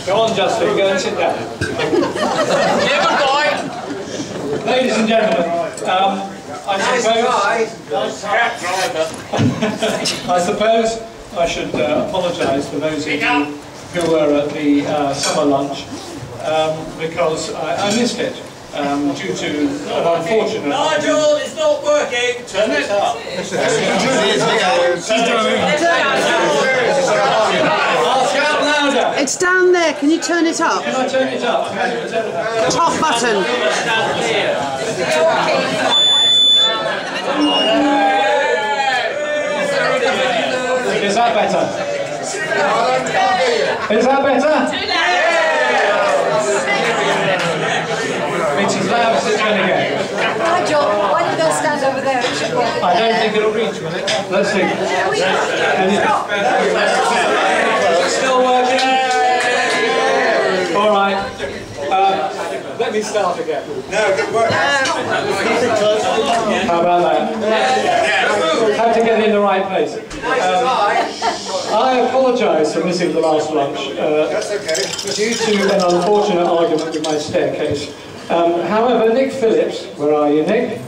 Go on, Justin, go and sit down. Yeah, good boy. Ladies and gentlemen, I suppose I should apologise for those of you who were at the summer lunch because I missed it due to an unfortunate... Nigel, it's not working. Turn it up. Shout louder. It's down there. Can you turn it up? Can I turn it up? Top button. Is that better? Is that better? It's as loud as it's going to get. Nigel, why don't you go stand over there? It should work. I don't think it'll reach, will it? Let's see. Is it still working? All right. Let me start again. No, good work. How about that? How to get in the right place. I apologise for missing the last lunch That's okay. due to an unfortunate argument with my staircase. However, Nick Phillips, where are you, Nick?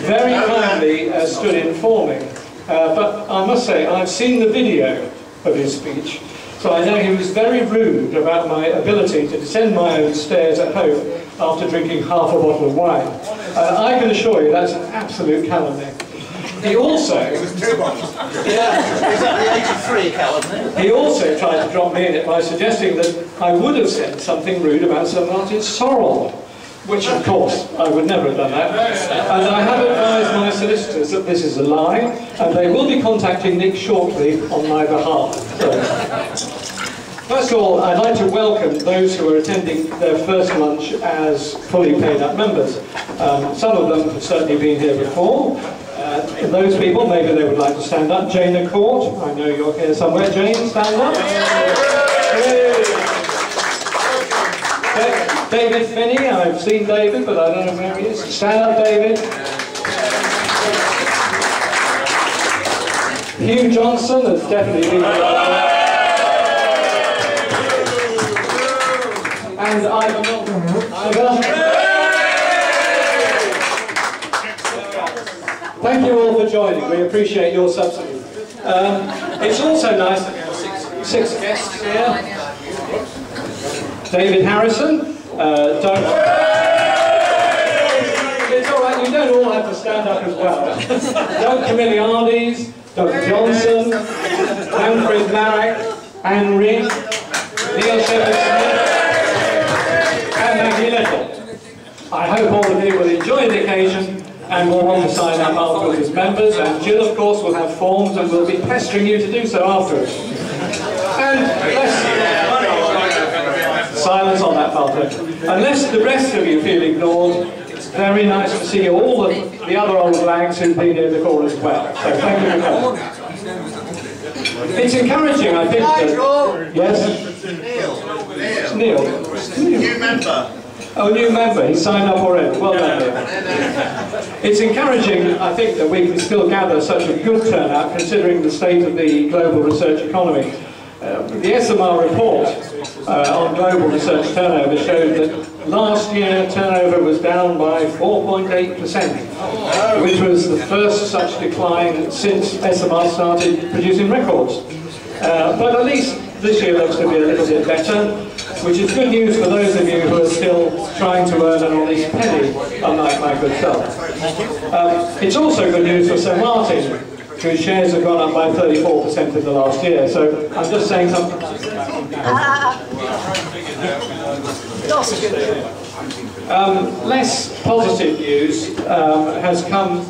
Very kindly stood in for me. But I must say, I've seen the video of his speech, so I know he was very rude about my ability to descend my own stairs at home after drinking half a bottle of wine. I can assure you that's an absolute calumny. He also... It was 2 bottles. Yeah. Is that the 83 calendar? He also tried to drop me in it by suggesting that I would have said something rude about Sir Martin Sorrell, which of course I would never have done that. And I have advised my solicitors that this is a lie, and they will be contacting Nick shortly on my behalf. So, first of all, I'd like to welcome those who are attending their first lunch as fully paid up members. Some of them have certainly been here before. Those people, maybe they would like to stand up. Jane Court, I know you're here somewhere. Jane, stand up. David Finney, I've seen David, but I don't know where he is. Stand up, David. Hugh Johnson has definitely been here. And Ivan Milton. Thank you all for joining. We appreciate your subsidy. It's also nice that we have six guests here. David Harrison. It's all right, you don't all have to stand up as well. Doug Camilliardes, Doug Johnson, Manfred Marek, Anne Reed, Neil Shepherd-Smith, and Maggie Little. I hope all of you will enjoy the occasion and will want to sign up afterwards as members, and Jill of course will have forms and will be pestering you to do so afterwards. And silence on that, Falter. Unless the rest of you feel ignored, it's very nice to see all the other old lags who've been here before as well. So thank you for coming. It's encouraging, I think, that... Yes? Neil. New member. Oh, new member. He signed up already. Well done, Neil. It's encouraging, I think, that we can still gather such a good turnout considering the state of the global research economy. The SMR report on global research turnover showed that last year turnover was down by 4.8%, which was the first such decline since SMR started producing records. But at least this year looks to be a little bit better, which is good news for those of you who are still trying to earn an honest penny, unlike my good self. It's also good news for Sir Martin, whose shares have gone up by 34% in the last year. So I'm just saying something. Less positive news has come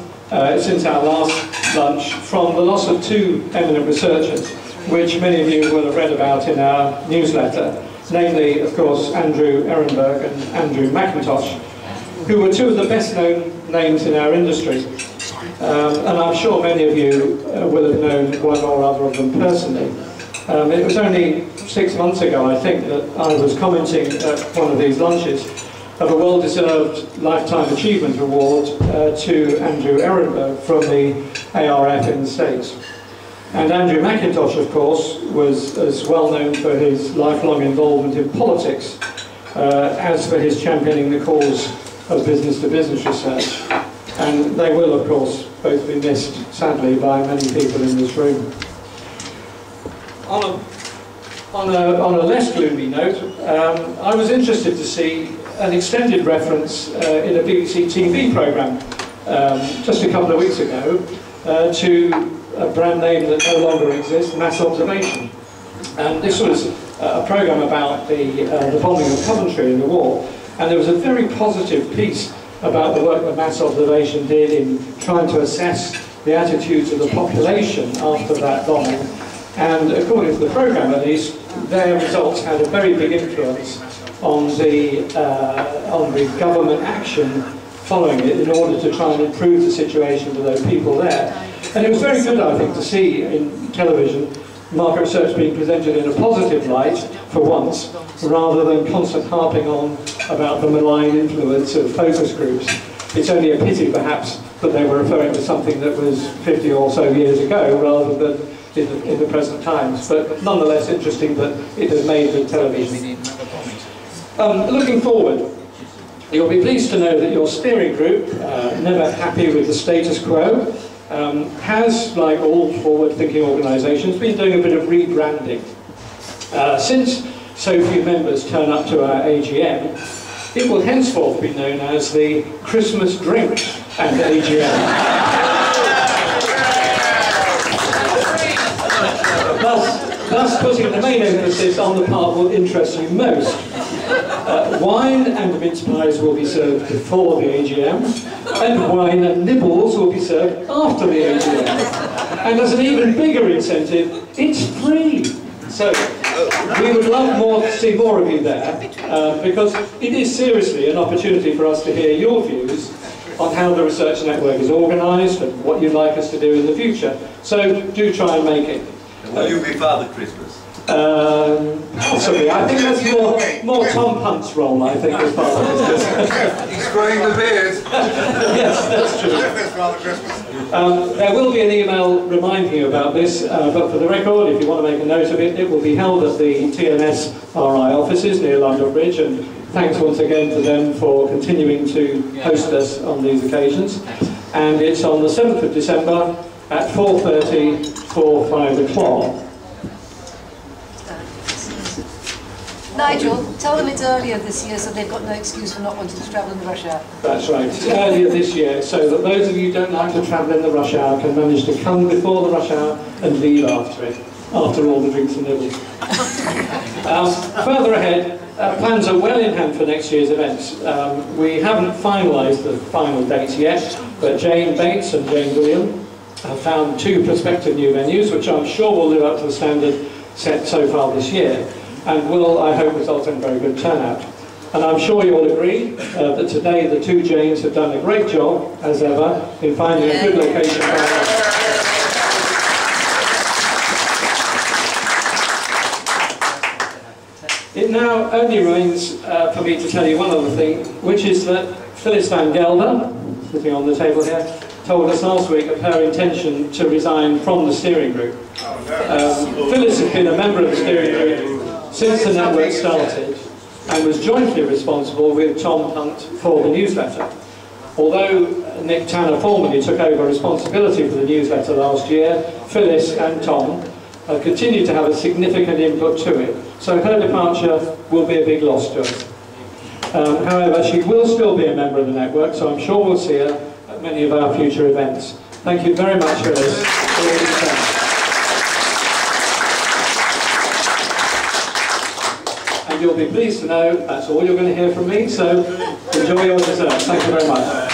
since our last lunch from the loss of 2 eminent researchers, which many of you will have read about in our newsletter, namely, of course, Andrew Ehrenberg and Andrew McIntosh, who were 2 of the best-known names in our industry. And I'm sure many of you will have known one or other of them personally. It was only 6 months ago, I think, that I was commenting at one of these lunches of a well-deserved Lifetime Achievement Award to Andrew Ehrenberg from the ARF in the States. And Andrew McIntosh, of course, was as well known for his lifelong involvement in politics as for his championing the cause of business-to-business research. And they will, of course, both be missed, sadly, by many people in this room. On a less gloomy note, I was interested to see an extended reference in a BBC TV programme just a couple of weeks ago to a brand name that no longer exists, Mass Observation. And this was a programme about the bombing of Coventry in the war, and there was a very positive piece about the work that Mass Observation did in trying to assess the attitudes of the population after that bombing. And according to the programme, at least, their results had a very big influence on the government action following it in order to try and improve the situation for those people there. And it was very good, I think, to see in television market research being presented in a positive light for once, rather than constant harping on about the malign influence of focus groups. It's only a pity, perhaps, that they were referring to something that was 50 or so years ago, rather than in the present times. But nonetheless, interesting that it has made the television. Looking forward, you'll be pleased to know that your steering group, never happy with the status quo, has, like all forward-thinking organisations, been doing a bit of rebranding. Since so few members turn up to our AGM, it will henceforth be known as the Christmas Drink and AGM. Thus putting the main emphasis on the part that will interest you most. Wine and mince pies will be served before the AGM, and wine and nibbles will be served after the AGM. And as an even bigger incentive, it's free. So we would love to see more of you there, because it is seriously an opportunity for us to hear your views on how the research network is organised and what you'd like us to do in the future. So do try and make it. Will you be Father Christmas? Possibly. I think that's more Tom Punt's role, I think, as Father Christmas. He's growing the beard. Yes, that's true. There will be an email reminding you about this, but for the record, if you want to make a note of it, it will be held at the TNS RI offices near London Bridge, and thanks once again to them for continuing to host us on these occasions. And it's on the 7th of December at 4:30 for 5 o'clock. Nigel, tell them it's earlier this year so they've got no excuse for not wanting to travel in the rush hour. That's right, it's earlier this year so that those of you who don't like to travel in the rush hour can manage to come before the rush hour and leave after it, after all the drinks and nibbles. Further ahead, plans are well in hand for next year's events. We haven't finalised the final dates yet, but Jane Bates and Jane William have found 2 prospective new venues which I'm sure will live up to the standard set so far this year, and will, I hope, result in a very good turnout. And I'm sure you all agree that today the 2 Janes have done a great job, as ever, in finding a good location for our It now only remains for me to tell you one other thing, which is that Phyllis Van Gelder, sitting on the table here, told us last week of her intention to resign from the steering group. Phyllis has been a member of the steering group since the network started and was jointly responsible with Tom Punt for the newsletter. Although Nick Tanner formally took over responsibility for the newsletter last year, Phyllis and Tom continue to have a significant input to it, so her departure will be a big loss to us. However, she will still be a member of the network, so I'm sure we'll see her at many of our future events. Thank you very much, Phyllis. And you'll be pleased to know that's all you're going to hear from me, so enjoy your dessert. Thank you very much.